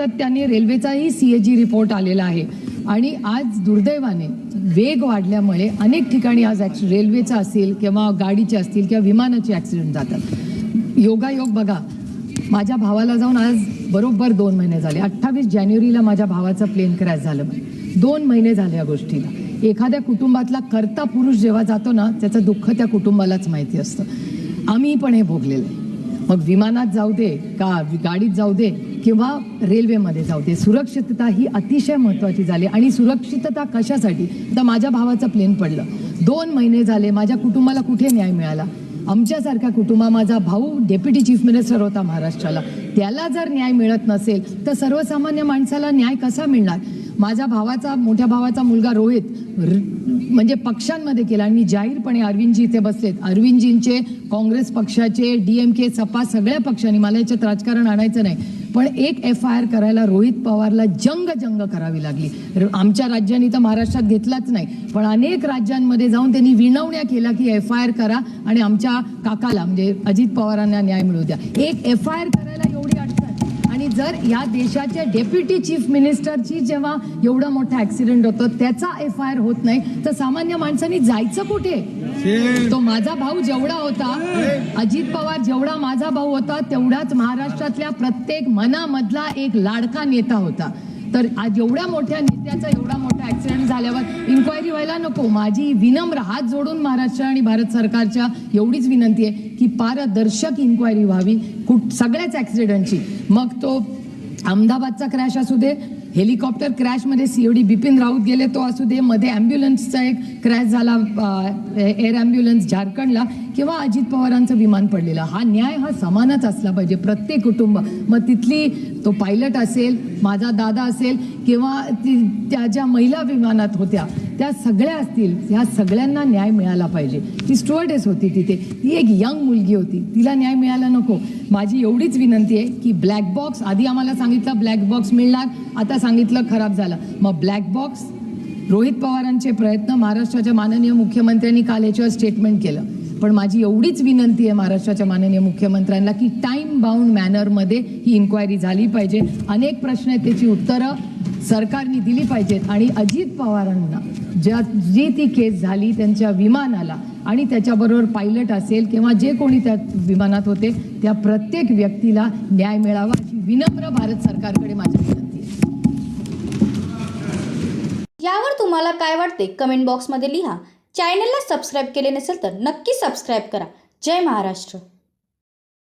सातत्याने रेल्वेचाही CAG report आलेला आहे आणि आज दुर्दैवाने वेग वाढल्यामुळे अनेक ठिकाणी आज रेल्वेचा असेल किंवा गाडीचे असतील किंवा विमानाचे ॲक्सिडेंट जातात. योगायोग बघा, माझ्या भावाला जाऊन आज बरोबर 2 महिने झाले. 28 जानेवारीला माझ्या भावाचं प्लेन क्रॅश झालं. 2 महिने झाले या गोष्टीला. एखाद्या कुटुंबातला कर्ता पुरुष जेव्हा जातो ना, त्याचं दुःख त्या कुटुंबालाच माहिती असतं. आम्ही पण हे भोगलेलं आहे. मग विमानात जाऊ दे का गाडीत जाऊ दे किंवा रेल्वेमध्ये जाऊ दे, सुरक्षितता ही अतिशय महत्त्वाची झाली. आणि सुरक्षितता कशासाठी? तर माझ्या भावाचं प्लेन पडलं, 2 महिने झाले, माझ्या कुटुंबाला कुठे न्याय मिळाला? आमच्यासारख्या माझा भाऊ डेप्युटी चीफ मिनिस्टर होता महाराष्ट्राला, त्याला जर न्याय मिळत नसेल तर सर्वसामान्य माणसाला न्याय कसा मिळणार? माझ्या मोठ्या भावाचा मुलगा रोहित म्हणजे पक्षांमध्ये केला. आणि मी जाहीरपणे अरविंदजी इथे बसलेत, अरविंदजींचे काँग्रेस पक्षाचे, DMK, सपा सगळ्या पक्षांनी, मला याच्यात राजकारण आणायचं नाही, पण एक FIR करायला रोहित पवारला जंग करावी लागली. आमच्या राज्याने तर महाराष्ट्रात घेतलाच नाही, पण अनेक राज्यांमध्ये जाऊन त्यांनी विनवण्या केल्या की FIR करा आणि आमच्या काकाला म्हणजे अजित पवारांना न्याय मिळू द्या. एक FIR करायला एवढी अडचण. आणि जर या देशाच्या डेप्युटी चीफ मिनिस्टरची जेव्हा एवढा मोठा ॲक्सिडेंट होतो त्याचा FIR होत नाही तर सामान्य माणसांनी जायचं कुठे? तो माझा भाऊ जेवढा होता, अजित पवार जेवढा माझा भाऊ होता, तेवढाच महाराष्ट्रातल्या प्रत्येक मनामधला एक लाडका नेता होता. तर आज एवढ्या मोठ्या नेत्याचा एवढा मोठा ॲक्सिडेंट झाल्यावर इन्क्वायरी व्हायला नको? माझी विनम्र हात जोडून महाराष्ट्र आणि भारत सरकारच्या एवढीच विनंती आहे की पारदर्शक इन्क्वायरी व्हावी सगळ्याच ॲक्सिडेंटची. मग तो अहमदाबादचा क्रॅश असू दे, हेलिकॉप्टर क्रॅशमध्ये COD बिपिन राऊत गेले तो असू दे, मध्ये ॲम्ब्युलन्सचा एक क्रॅश झाला, एअर ॲम्ब्युलन्स झारखंडला, किंवा अजित पवारांचं विमान पडलेलं. हा न्याय हा समानच असला पाहिजे प्रत्येक कुटुंब. मग तिथली तो पायलट असेल, माझा दादा असेल, किंवा त्या ज्या महिला विमानात होत्या त्या सगळ्या असतील, ह्या सगळ्यांना न्याय मिळाला पाहिजे. ती स्टुअर्डेस होती तिथे, ती एक यंग मुलगी होती, तिला न्याय मिळाला नको? माझी एवढीच विनंती आहे की ब्लॅक बॉक्स, आधी आम्हाला सांगितलं ब्लॅक बॉक्स मिळणार, आता सांगितलं खराब झाला. मग ब्लॅक बॉक्स, रोहित पवारांचे प्रयत्न, महाराष्ट्राच्या माननीय मुख्यमंत्र्यांनी काल याच्यावर स्टेटमेंट केलं. पण माझी एवढीच विनंती आहे महाराष्ट्राच्या माननीय मुख्यमंत्र्यांना की टाईम बाउंड मॅनरमध्ये ही इन्क्वायरी झाली पाहिजे. अनेक प्रश्न आहेत, त्याची उत्तरं सरकारने दिली पाहिजेत. आणि अजित पवारांना जी ती केस झाली त्यांच्या विमानाला आणि त्याच्याबरोबर पायलट असेल किंवा जे कोणी त्या विमानात होते त्या प्रत्येक व्यक्तीला न्याय मिळावा अशी विनम्र भारत सरकारकडे माझी विनंती आहे. यावर तुम्हाला काय वाटते कमेंट बॉक्समध्ये लिहा. चॅनलला सबस्क्राईब केले नसेल तर नक्की सबस्क्राईब करा. जय महाराष्ट्र.